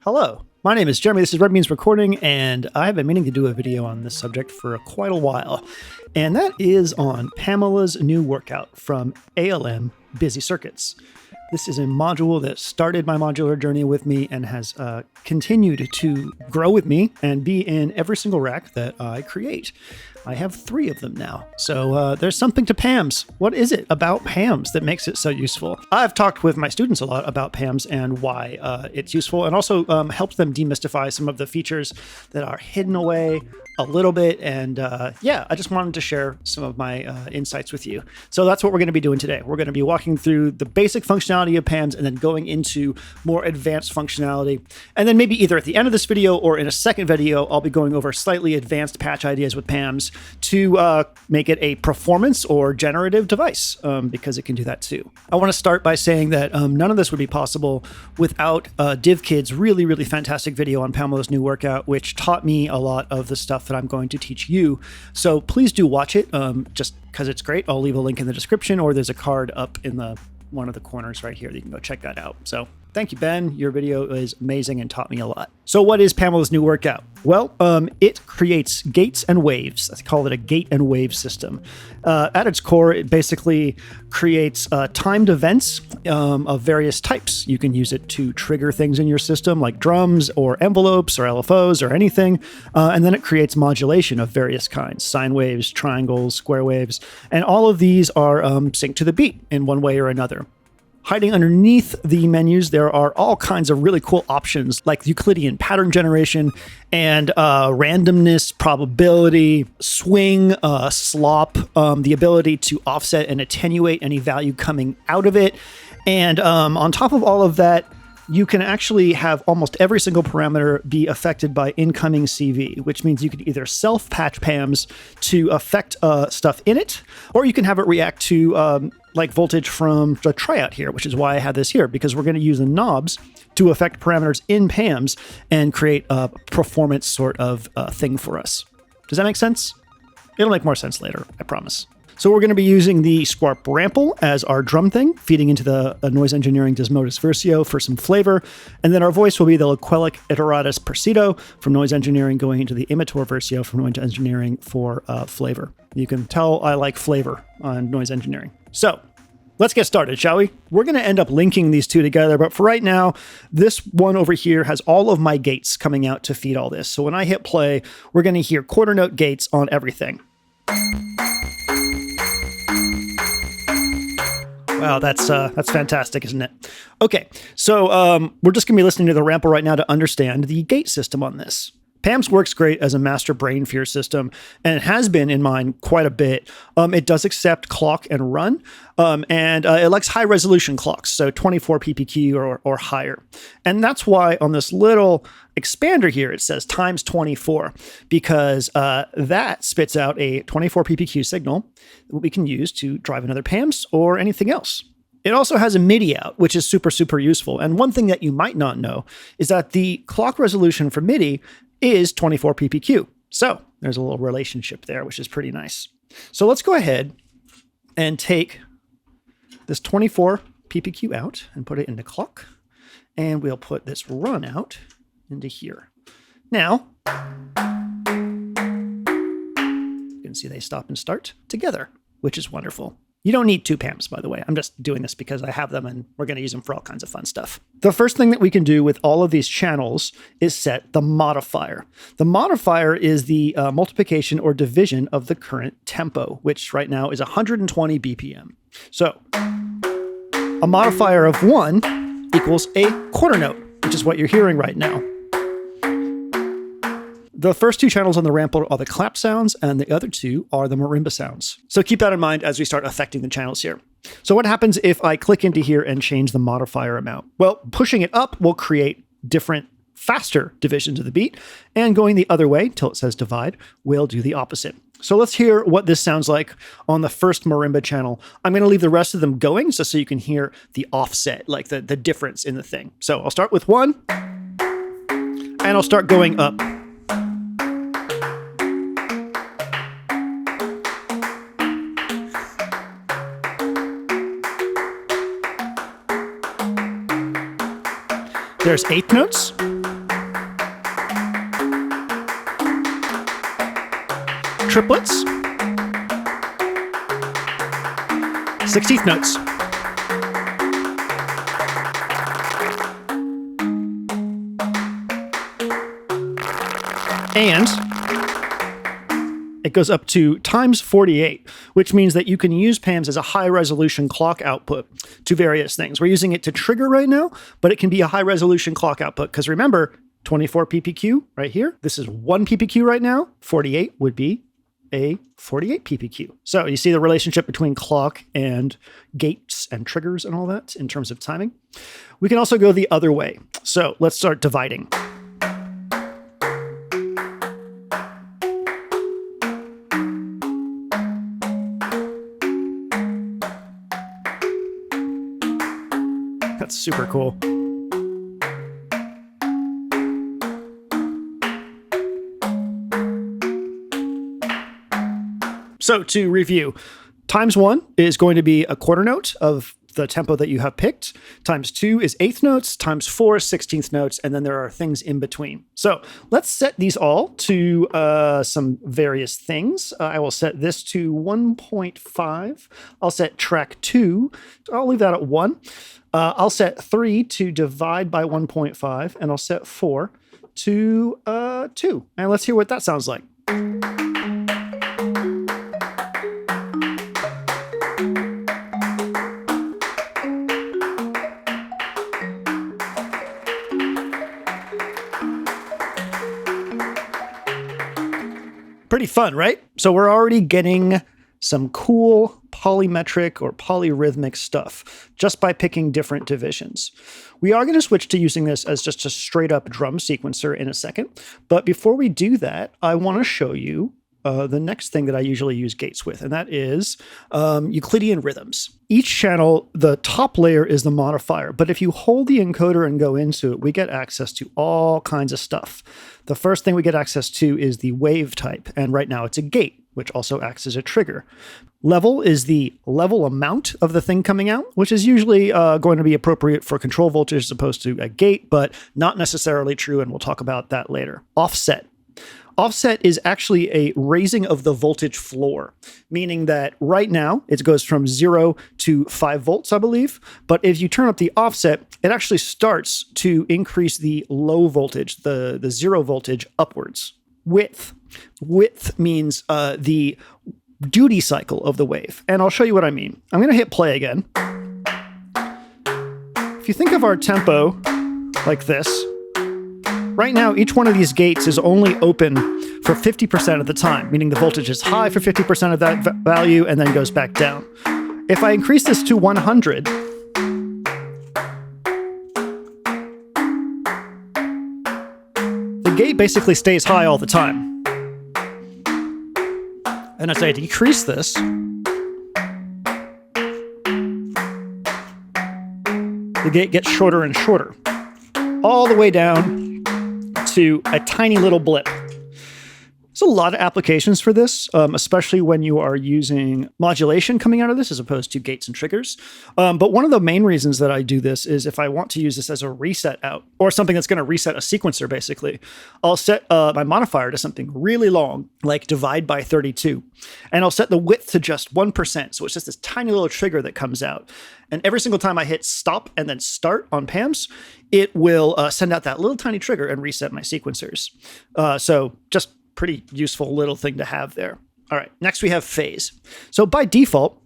Hello, my name is Jeremy. This is Red Beans Recording, and I've been meaning to do a video on this subject for quite a while. And that is on Pamela's new workout from ALM Busy Circuits. This is a module that started my modular journey with me and has continued to grow with me and be in every single rack that I create. I have 3 of them now. So there's something to PAMs. What is it about PAMs that makes it so useful? I've talked with my students a lot about PAMs and why it's useful, and also helped them demystify some of the features that are hidden away a little bit. And yeah, I just wanted to share some of my insights with you. So that's what we're going to be doing today. We're going to be walking through the basic functionality of PAMs and then going into more advanced functionality. And then maybe either at the end of this video or in a second video, I'll be going over slightly advanced patch ideas with PAMs to make it a performance or generative device, because it can do that too. I want to start by saying that none of this would be possible without DivKid's really, really fantastic video on Pamela's new workout, which taught me a lot of the stuff that I'm going to teach you. So please do watch it, just because it's great. I'll leave a link in the description, or there's a card up in one of the corners right here that you can go check that out. So thank you, Ben. Your video is amazing and taught me a lot. So what is Pamela's new workout? Well, it creates gates and waves. I call it a gate and wave system. At its core, it basically creates timed events of various types. You can use it to trigger things in your system like drums or envelopes or LFOs or anything. And then it creates modulation of various kinds: sine waves, triangles, square waves. And all of these are synced to the beat in one way or another. Hiding underneath the menus, there are all kinds of really cool options like Euclidian pattern generation and randomness, probability, swing, slop, the ability to offset and attenuate any value coming out of it. And on top of all of that, you can actually have almost every single parameter be affected by incoming CV, which means you could either self-patch PAMs to affect stuff in it, or you can have it react to like voltage from the triatt here, which is why I have this here, because we're going to use the knobs to affect parameters in PAMs and create a performance sort of thing for us. Does that make sense? It'll make more sense later, I promise. So we're going to be using the Squarp Rample as our drum thing, feeding into the noise engineering Desmodus Versio for some flavor. And then our voice will be the Loquelic Iteritas Percido from noise engineering, going into the Imitor Versio from noise engineering for flavor. You can tell I like flavor on noise engineering. So let's get started, shall we? We're going to end up linking these two together, but for right now, this one over here has all of my gates coming out to feed all this. So when I hit play, we're going to hear quarter note gates on everything. Wow, that's fantastic, isn't it? Okay, so we're just going to be listening to the Rample right now to understand the gate system on this. PAMs works great as a master brain fear system, and it has been in mine quite a bit. It does accept clock and run, and it likes high resolution clocks, so 24 PPQ or higher. And that's why on this little expander here, it says times 24, because that spits out a 24 PPQ signal that we can use to drive another PAMs or anything else. It also has a MIDI out, which is super, super useful. And one thing that you might not know is that the clock resolution for MIDI is 24 PPQ. So there's a little relationship there, which is pretty nice. So let's go ahead and take this 24 PPQ out and put it into clock. And we'll put this run out into here. Now, you can see they stop and start together, which is wonderful. You don't need 2 PAMs, by the way. I'm just doing this because I have them and we're going to use them for all kinds of fun stuff. The first thing that we can do with all of these channels is set the modifier. The modifier is the multiplication or division of the current tempo, which right now is 120 BPM. So a modifier of 1 equals a quarter note, which is what you're hearing right now. The first 2 channels on the Rample are the clap sounds, and the other 2 are the marimba sounds. So keep that in mind as we start affecting the channels here. So what happens if I click into here and change the modifier amount? Well, pushing it up will create different, faster divisions of the beat, and going the other way, till it says divide, will do the opposite. So let's hear what this sounds like on the first marimba channel. I'm going to leave the rest of them going just so you can hear the offset, like the difference in the thing. So I'll start with 1, and I'll start going up. There's eighth notes. triplets, 16th notes. And it goes up to times 48, which means that you can use PAMs as a high-resolution clock output to various things. We're using it to trigger right now, but it can be a high-resolution clock output, because remember, 24 PPQ right here. This is 1 PPQ right now. 48 would be a 48 PPQ. So you see the relationship between clock and gates and triggers and all that in terms of timing. We can also go the other way. So let's start dividing. That's super cool. So to review, times 1 is going to be a quarter note of the tempo that you have picked. Times 2 is 8th notes. Times 4 is 16th notes. And then there are things in between. So let's set these all to some various things. I will set this to 1.5. I'll set track 2. I'll leave that at 1. I'll set 3 to divide by 1.5. And I'll set 4 to 2. And let's hear what that sounds like. Pretty fun, right? So we're already getting some cool polymetric or polyrhythmic stuff just by picking different divisions. We are going to switch to using this as just a straight up drum sequencer in a second. But before we do that, I want to show you the next thing that I usually use gates with, and that is Euclidean rhythms. Each channel, the top layer is the modifier, but if you hold the encoder and go into it, we get access to all kinds of stuff. The first thing we get access to is the wave type, and right now it's a gate, which also acts as a trigger. Level is the level amount of the thing coming out, which is usually going to be appropriate for control voltage as opposed to a gate, but not necessarily true, and we'll talk about that later. Offset. Offset is actually a raising of the voltage floor, meaning that right now it goes from 0 to 5 volts, I believe. But if you turn up the offset, it actually starts to increase the low voltage, the 0 voltage upwards. Width. Width means the duty cycle of the wave. And I'll show you what I mean. I'm going to hit play again. If you think of our tempo like this, right now, each one of these gates is only open for 50% of the time, meaning the voltage is high for 50% of that value and then goes back down. If I increase this to 100, the gate basically stays high all the time. And as I decrease this, the gate gets shorter and shorter, all the way down to a tiny little blip. There's a lot of applications for this, especially when you are using modulation coming out of this as opposed to gates and triggers. But one of the main reasons that I do this is if I want to use this as a reset out or something that's going to reset a sequencer, basically, I'll set my modifier to something really long, like divide by 32. And I'll set the width to just 1%. So it's just this tiny little trigger that comes out. And every single time I hit stop and then start on PAMs, it will send out that little tiny trigger and reset my sequencers. So just pretty useful little thing to have there. All right, next we have phase. So by default,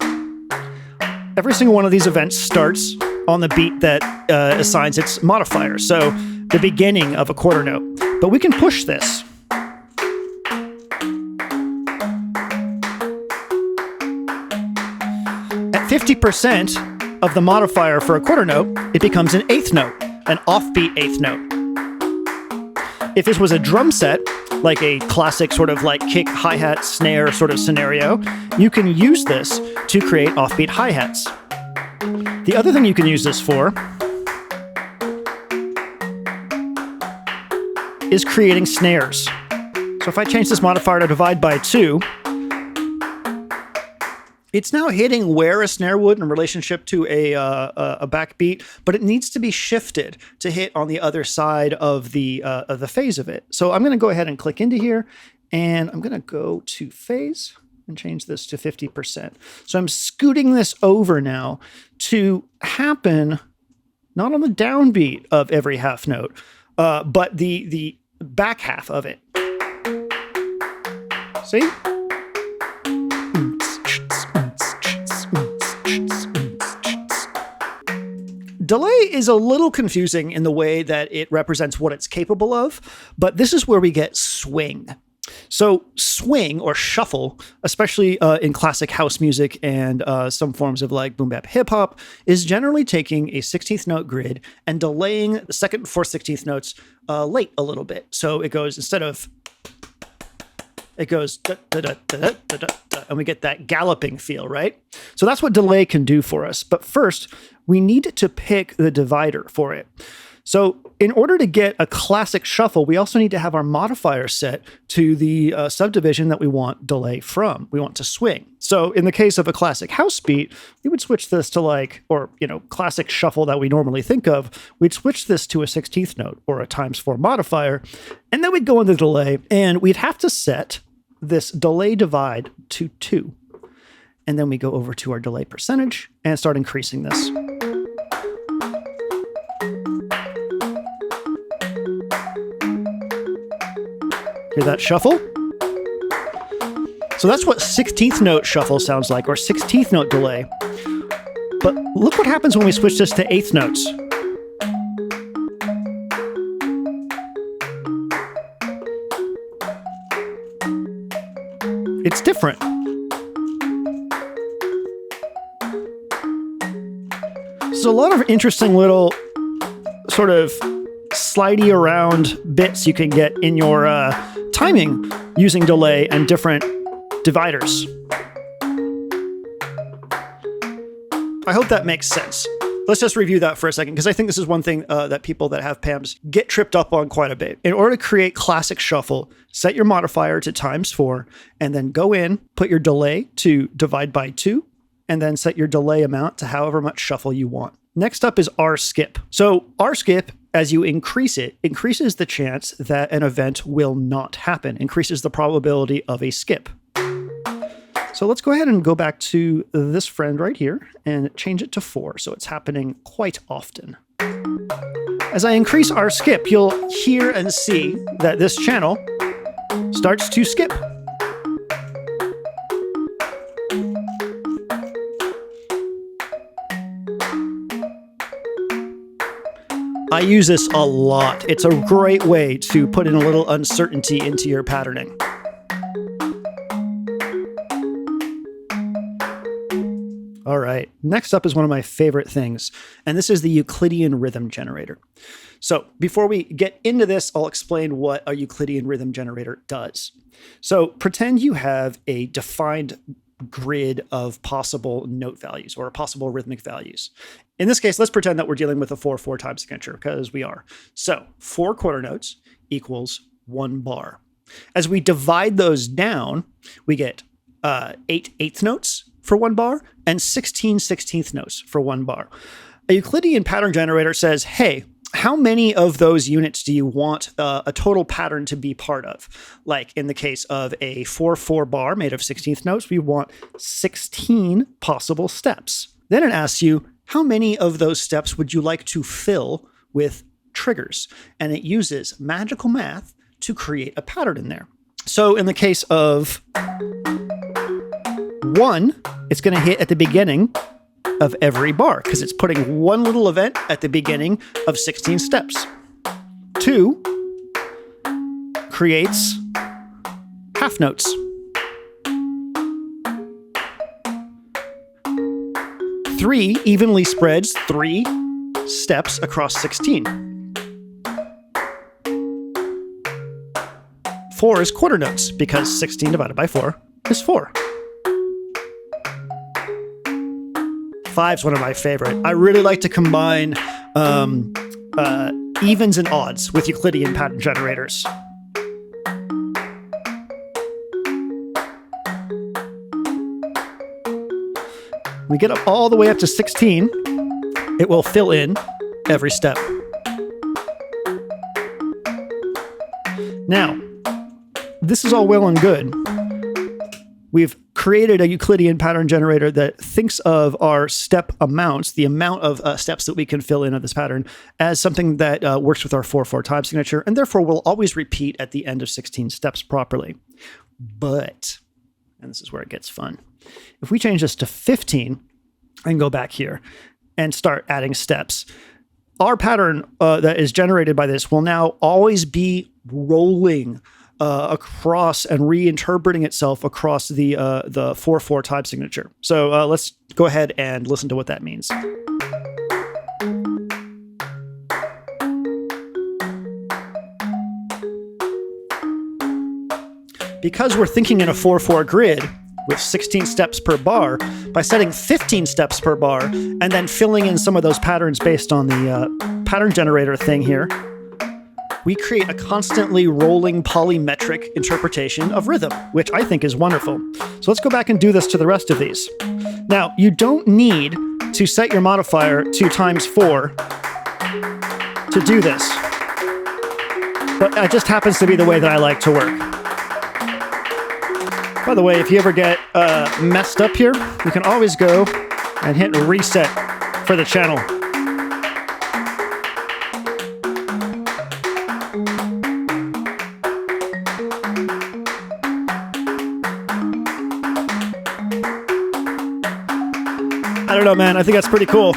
every single one of these events starts on the beat that assigns its modifier. So the beginning of a quarter note. But we can push this. At 50% of the modifier for a quarter note, it becomes an eighth note, an offbeat eighth note. If this was a drum set, like a classic sort of like kick, hi-hat, snare sort of scenario, you can use this to create offbeat hi-hats. The other thing you can use this for is creating snares. So if I change this modifier to divide by 2, it's now hitting where a snare would in relationship to a backbeat, but it needs to be shifted to hit on the other side of the phase of it. So I'm going to go ahead and click into here, And I'm going to go to phase and change this to 50%. So I'm scooting this over now to happen not on the downbeat of every half note, but the back half of it. See? Delay is a little confusing in the way that it represents what it's capable of, but this is where we get swing. So swing or shuffle, especially in classic house music and some forms of like boom bap hip hop, is generally taking a 16th note grid and delaying the second and fourth 16th notes late a little bit. So it goes, instead of, it goes da, da, da, da, da, da, da, da, and we get that galloping feel, right? So that's what delay can do for us. But first, we need to pick the divider for it. So in order to get a classic shuffle, we also need to have our modifier set to the subdivision that we want delay from. We want to swing. So in the case of a classic house beat, we would switch this to like, or, you know, classic shuffle that we normally think of. We'd switch this to a 16th note or a ×4 modifier, and then we'd go into delay, and we'd have to set this delay divide to 2. And then we go over to our delay percentage and start increasing this. Hear that shuffle? So that's what 16th note shuffle sounds like, or 16th note delay. But look what happens when we switch this to 8th notes. It's different. There's a lot of interesting little sort of slidey around bits you can get in your timing using delay and different dividers. I hope that makes sense. Let's just review that for a second, because I think this is one thing that people that have PAMs get tripped up on quite a bit. In order to create classic shuffle, set your modifier to ×4, and then go in, put your delay to divide by 2, and then set your delay amount to however much shuffle you want. Next up is rskip. So rskip, as you increase it, increases the chance that an event will not happen, increases the probability of a skip. So let's go ahead and go back to this friend right here and change it to 4, so it's happening quite often. As I increase rskip, you'll hear and see that this channel starts to skip. I use this a lot. It's a great way to put in a little uncertainty into your patterning. All right, next up is one of my favorite things, and this is the Euclidean rhythm generator. So before we get into this, I'll explain what a Euclidean rhythm generator does. So pretend you have a defined grid of possible note values or possible rhythmic values. In this case, let's pretend that we're dealing with a 4/4 time signature, because we are. So 4 quarter notes equals 1 bar. As we divide those down, we get 8 eighth notes for 1 bar and 16 16th notes for 1 bar. A Euclidean pattern generator says, hey, how many of those units do you want a total pattern to be part of? Like in the case of a 4/4 bar made of 16th notes, we want 16 possible steps. Then it asks you, how many of those steps would you like to fill with triggers? And it uses magical math to create a pattern in there. So in the case of 1, it's going to hit at the beginning of every bar, because it's putting one little event at the beginning of 16 steps. 2 creates half notes. 3 evenly spreads 3 steps across 16. 4 is quarter notes, because 16 divided by 4 is 4. 5 is one of my favorite. I really like to combine evens and odds with Euclidean pattern generators. We get up all the way up to 16, it will fill in every step. Now, this is all well and good. We've created a Euclidean pattern generator that thinks of our step amounts, the amount of steps that we can fill in of this pattern, as something that works with our 4/4 time signature, and therefore will always repeat at the end of 16 steps properly. But, and this is where it gets fun, if we change this to 15 and go back here and start adding steps, our pattern that is generated by this will now always be rolling across and reinterpreting itself across the 4/4 time signature. So let's go ahead and listen to what that means. Because we're thinking in a 4/4 grid with 16 steps per bar, by setting 15 steps per bar and then filling in some of those patterns based on the pattern generator thing here, we create a constantly rolling polymetric interpretation of rhythm, which I think is wonderful. So let's go back and do this to the rest of these. Now, you don't need to set your modifier to ×4 to do this, but it just happens to be the way that I like to work. By the way, if you ever get messed up here, you can always go and hit reset for the channel. I don't know, man. I think that's pretty cool.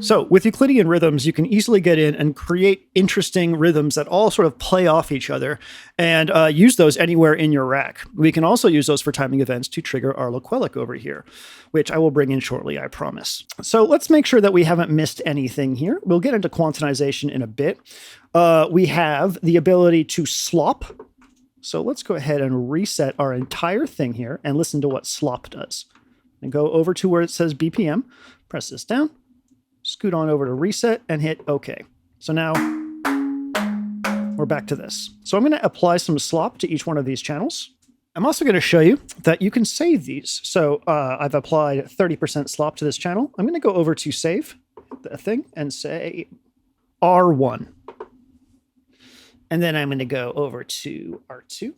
So with Euclidean rhythms, you can easily get in and create interesting rhythms that all sort of play off each other and use those anywhere in your rack. We can also use those for timing events to trigger our Loquelic over here, which I will bring in shortly, I promise. So let's make sure that we haven't missed anything here. We'll get into quantization in a bit. We have the ability to slop. So let's go ahead and reset our entire thing here and listen to what slop does. And go over to where it says BPM, press this down, scoot on over to reset and hit OK. So now we're back to this. So I'm going to apply some slop to each one of these channels. I'm also going to show you that you can save these. So I've applied 30% slop to this channel. I'm going to go over to save the thing and say R1. And then I'm going to go over to R2,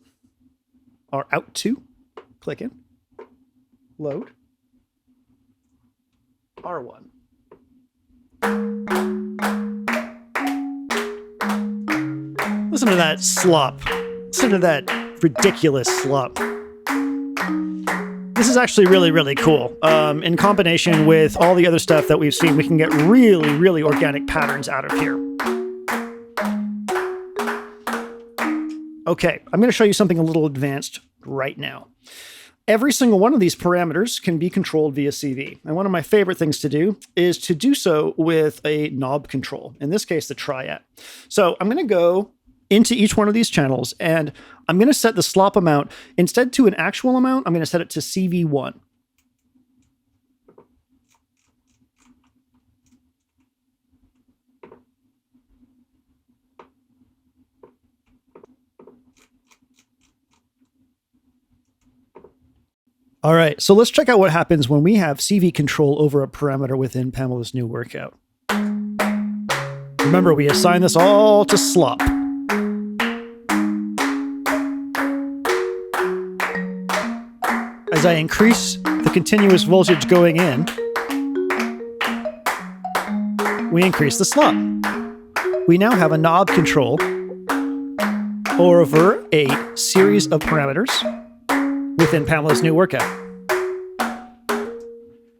or out2, click in, load, R1. Listen to that slop. Listen to that ridiculous slop. This is actually really, really cool. In combination with all the other stuff that we've seen, we can get really, really organic patterns out of here. Okay, I'm going to show you something a little advanced right now. Every single one of these parameters can be controlled via CV. And one of my favorite things to do is to do so with a knob control, in this case, the triatt. So I'm going to go into each one of these channels and I'm going to set the slop amount instead to an actual amount. I'm going to set it to CV1. All right, so let's check out what happens when we have CV control over a parameter within Pamela's new workout. Remember, we assign this all to slop. As I increase the continuous voltage going in, we increase the slop. We now have a knob control over a series of parameters within Pamela's new workout.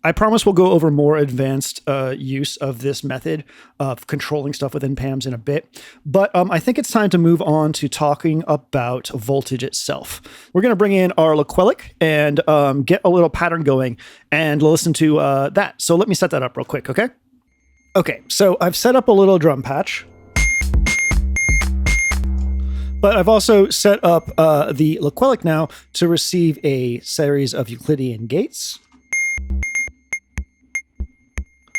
I promise we'll go over more advanced use of this method of controlling stuff within PAMs in a bit, but I think it's time to move on to talking about voltage itself. We're going to bring in our Loquelic and get a little pattern going and listen to that. So let me set that up real quick, okay? Okay, so I've set up a little drum patch, but I've also set up the Loquelic now to receive a series of Euclidean gates.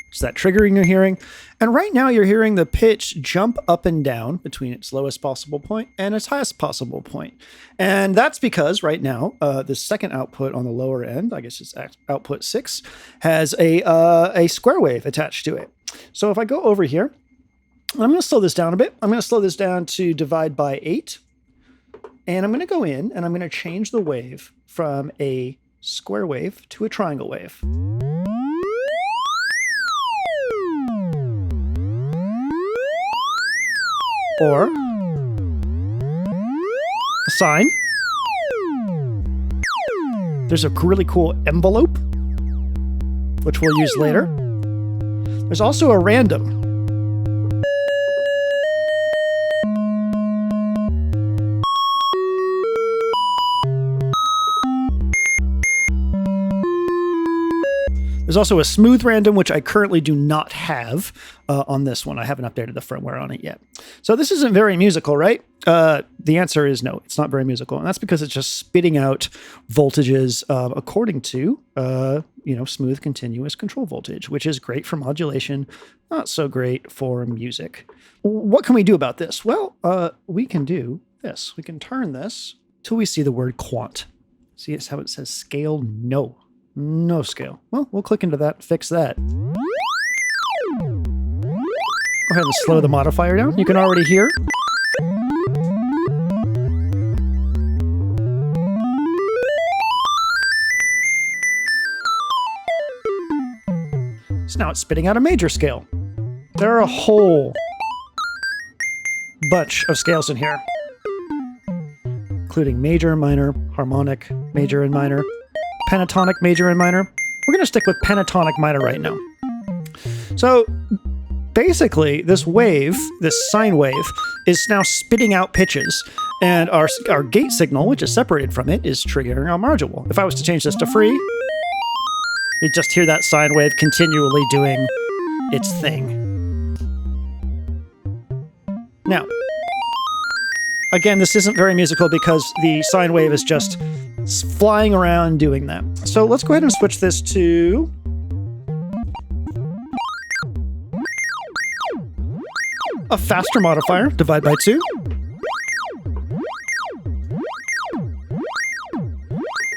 It's that triggering you're hearing. And right now you're hearing the pitch jump up and down between its lowest possible point and its highest possible point. And that's because right now, the second output on the lower end, I guess it's output 6, has a square wave attached to it. So if I go over here I'm going to slow this down a bit. I'm going to slow this down to divide by 8. And I'm going to go in and I'm going to change the wave from a square wave to a triangle wave. Or a sine. There's a really cool envelope, which we'll use later. There's also a random. There's also a smooth random, which I currently do not have on this one. I haven't updated the firmware on it yet. So this isn't very musical, right? The answer is no, it's not very musical. And that's because it's just spitting out voltages according to, smooth continuous control voltage, which is great for modulation, not so great for music. What can we do about this? Well, we can do this. We can turn this till we see the word quant. See, it's how it says scale? No. No scale. Well, we'll click into that, fix that. Go ahead and slow the modifier down. You can already hear. So now it's spitting out a major scale. There are a whole bunch of scales in here, including major, minor, harmonic, major and minor, pentatonic, major and minor. We're going to stick with pentatonic minor right now. So basically, this wave, this sine wave, is now spitting out pitches, and our gate signal, which is separated from it, is triggering our module. If I was to change this to free, we'd just hear that sine wave continually doing its thing. Now, again, this isn't very musical because the sine wave is just flying around doing that. So let's go ahead and switch this to a faster modifier, divide by 2.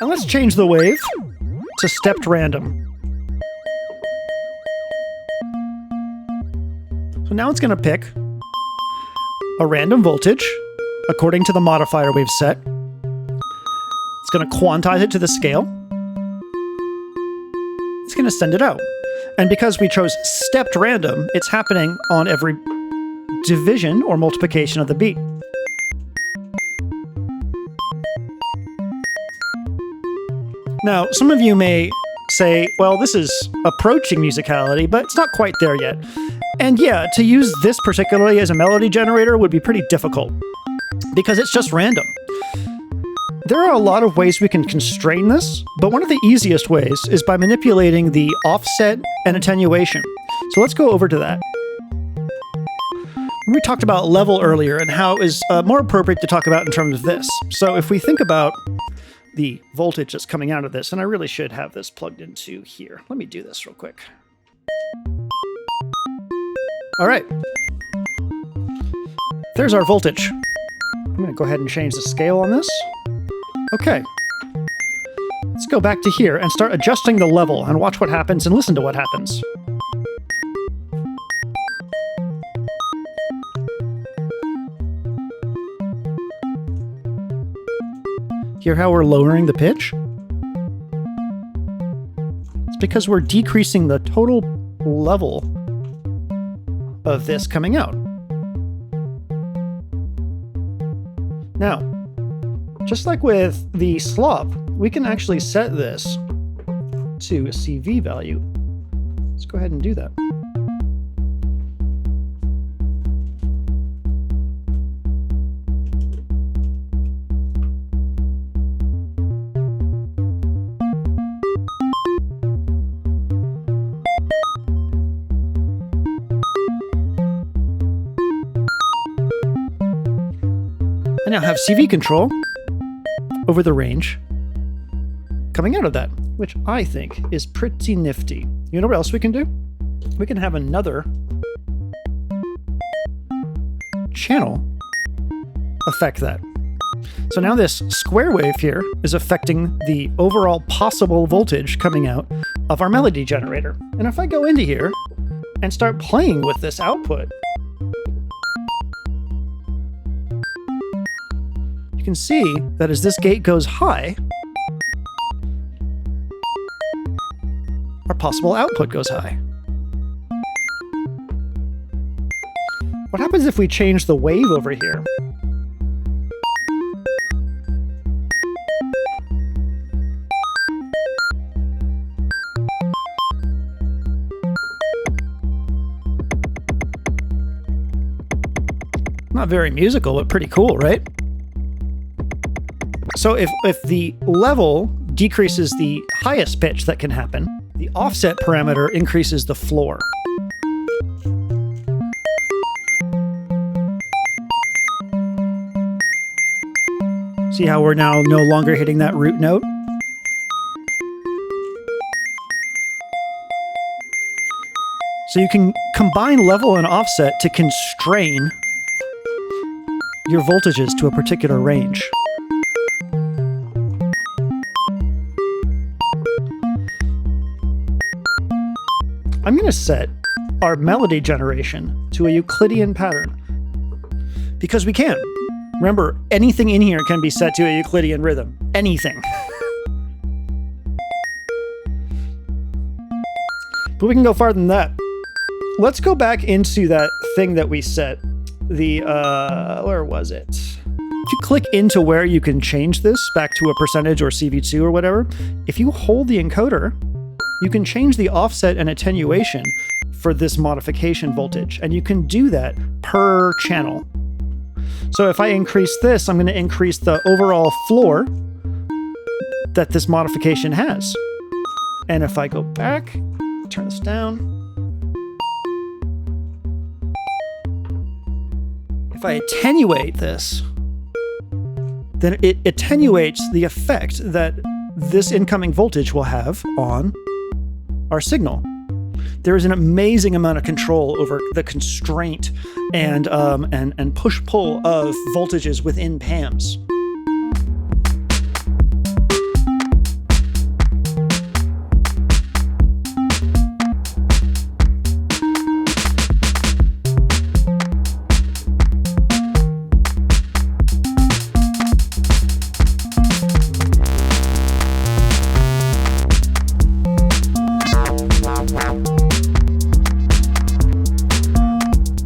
And let's change the wave to stepped random. So now it's going to pick a random voltage according to the modifier we've set. It's going to quantize it to the scale. It's going to send it out. And because we chose stepped random, it's happening on every division or multiplication of the beat. Now, some of you may say, well, this is approaching musicality, but it's not quite there yet. And yeah, to use this particularly as a melody generator would be pretty difficult because it's just random. There are a lot of ways we can constrain this, but one of the easiest ways is by manipulating the offset and attenuation. So let's go over to that. We talked about level earlier and how it is more appropriate to talk about in terms of this. So if we think about the voltage that's coming out of this, and I really should have this plugged into here. Let me do this real quick. All right. There's our voltage. I'm going to go ahead and change the scale on this. Okay. Let's go back to here and start adjusting the level and watch what happens and listen to what happens. Hear how we're lowering the pitch? It's because we're decreasing the total level of this coming out. Now, just like with the slop, we can actually set this to a CV value. Let's go ahead and do that. I now have CV control over the range coming out of that, which I think is pretty nifty. You know what else we can do? We can have another channel affect that. So now this square wave here is affecting the overall possible voltage coming out of our melody generator. And if I go into here and start playing with this output, can see that as this gate goes high, our possible output goes high. What happens if we change the wave over here? Not very musical, but pretty cool, right? So if the level decreases the highest pitch that can happen, the offset parameter increases the floor. See how we're now no longer hitting that root note? So you can combine level and offset to constrain your voltages to a particular range. I'm going to set our melody generation to a Euclidean pattern because we can. Remember, anything in here can be set to a Euclidean rhythm. Anything. But we can go farther than that. Let's go back into that thing that we set. The, where was it? If you click into where you can change this back to a percentage or CV2 or whatever, if you hold the encoder, you can change the offset and attenuation for this modification voltage. And you can do that per channel. So if I increase this, I'm going to increase the overall floor that this modification has. And if I go back, turn this down. If I attenuate this, then it attenuates the effect that this incoming voltage will have on our signal. There is an amazing amount of control over the constraint and push-pull of voltages within PAMs.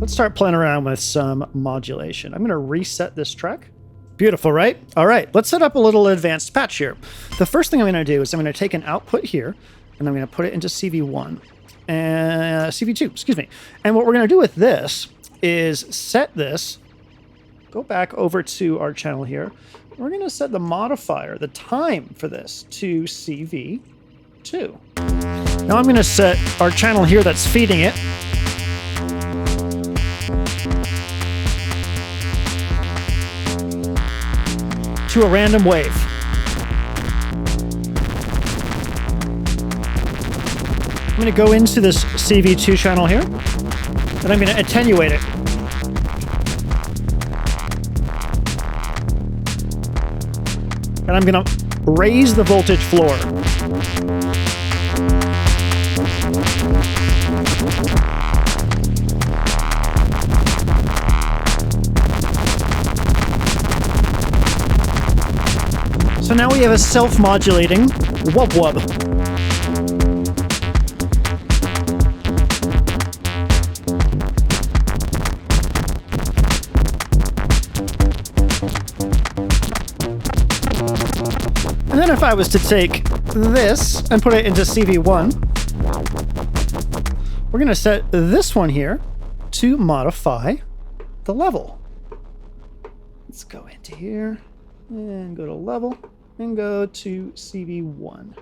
Start playing around with some modulation. I'm going to reset this track. Beautiful, right? All right, let's set up a little advanced patch here. The first thing I'm going to do is I'm going to take an output here, and I'm going to put it into CV1 and CV2, excuse me. And what we're going to do with this is set this, go back over to our channel here. We're going to set the modifier, the time for this, to CV2. Now I'm going to set our channel here that's feeding it to a random wave. I'm going to go into this CV2 channel here, and I'm going to attenuate it. And I'm going to raise the voltage floor. So now we have a self-modulating wub-wub. And then if I was to take this and put it into CV1, we're going to set this one here to modify the level. Let's go into here and go to level. And go to CV1.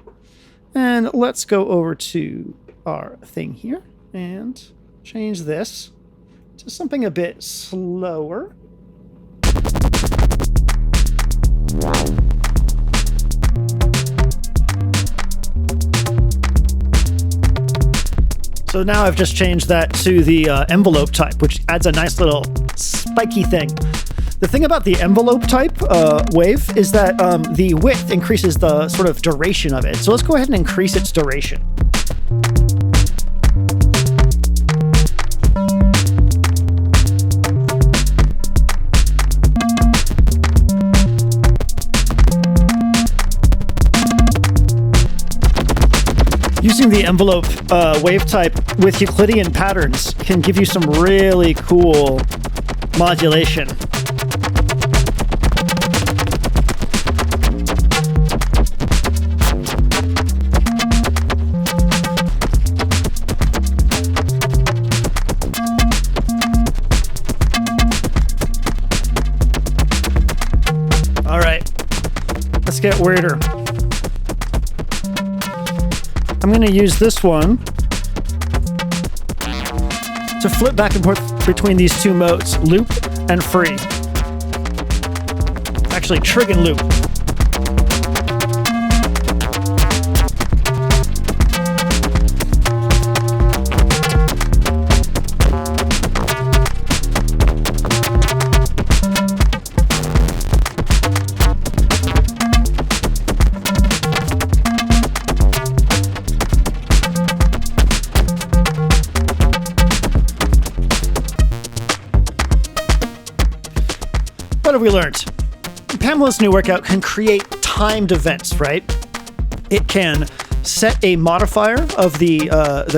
And let's go over to our thing here and change this to something a bit slower. So now I've just changed that to the envelope type, which adds a nice little spiky thing. The thing about the envelope type wave is that the width increases the sort of duration of it. So let's go ahead and increase its duration. Using the envelope wave type with Euclidean patterns can give you some really cool modulation. All right, let's get weirder. I'm going to use this one to flip back and forth between these two modes, loop and free. Actually, trig and loop. What have we learned? Pamela's new workout can create timed events, right? It can set a modifier of the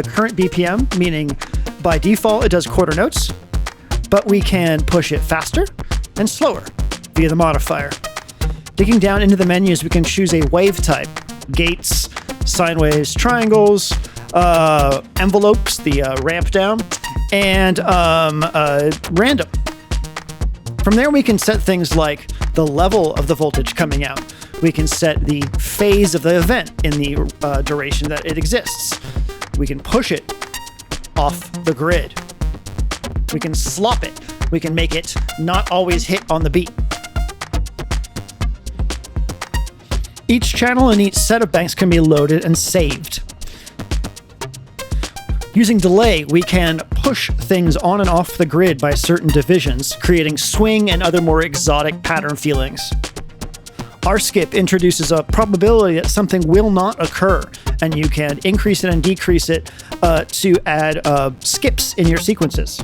current BPM, meaning by default it does quarter notes, but we can push it faster and slower via the modifier. Digging down into the menus, we can choose a wave type, gates, sine waves, triangles, envelopes, the ramp down, and random. From there, we can set things like the level of the voltage coming out. We can set the phase of the event in the duration that it exists. We can push it off the grid. We can slop it. We can make it not always hit on the beat. Each channel and each set of banks can be loaded and saved. Using delay, we can push things on and off the grid by certain divisions, creating swing and other more exotic pattern feelings. rskip introduces a probability that something will not occur, and you can increase it and decrease it to add skips in your sequences.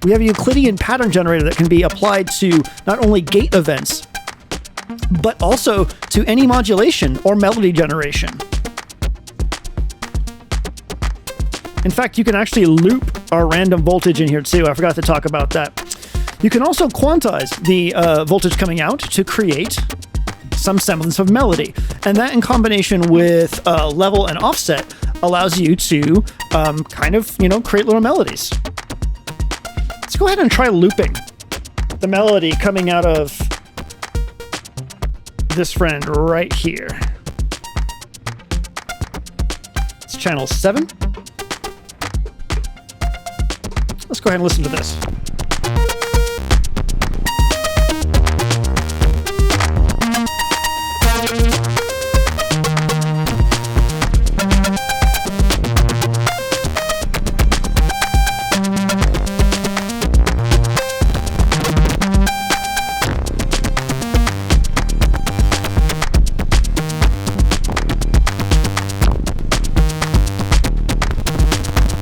We have a Euclidean pattern generator that can be applied to not only gate events, but also to any modulation or melody generation. In fact, you can actually loop our random voltage in here too. I forgot to talk about that. You can also quantize the voltage coming out to create some semblance of melody. And that in combination with level and offset allows you to create little melodies. Let's go ahead and try looping the melody coming out of this friend right here. It's channel 7. Let's go ahead and listen to this.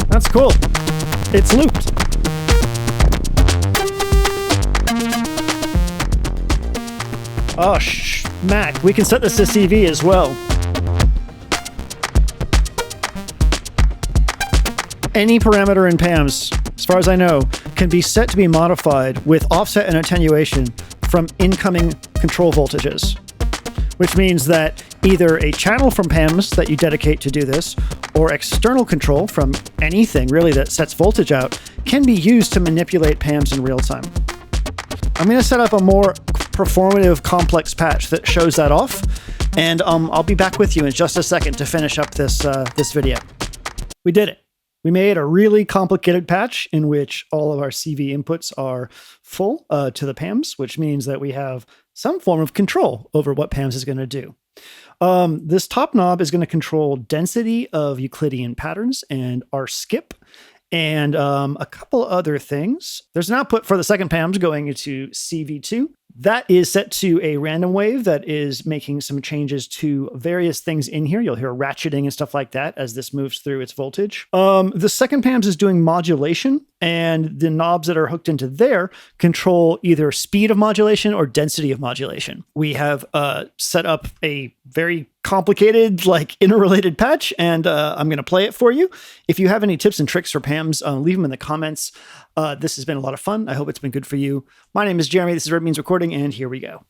That's cool. It's looped. Oh, Mac, we can set this to CV as well. Any parameter in PAMs, as far as I know, can be set to be modified with offset and attenuation from incoming control voltages, which means that either a channel from PAMs that you dedicate to do this, or external control from anything really that sets voltage out, can be used to manipulate PAMs in real time. I'm going to set up a more performative complex patch that shows that off, and I'll be back with you in just a second to finish up this video. We did it. We made a really complicated patch in which all of our CV inputs are full to the PAMs, which means that we have some form of control over what PAMs is going to do. This top knob is going to control density of Euclidean patterns and rskip, and a couple other things. There's an output for the second PAMs going into CV2, That is set to a random wave that is making some changes to various things in here. You'll hear ratcheting and stuff like that as this moves through its voltage. The second PAMS is doing modulation, and the knobs that are hooked into there control either speed of modulation or density of modulation. We have set up a very complicated, like interrelated patch, and I'm going to play it for you. If you have any tips and tricks for PAMs, leave them in the comments. This has been a lot of fun. I hope it's been good for you. My name is Jeremy. This is Red Means Recording, and here we go.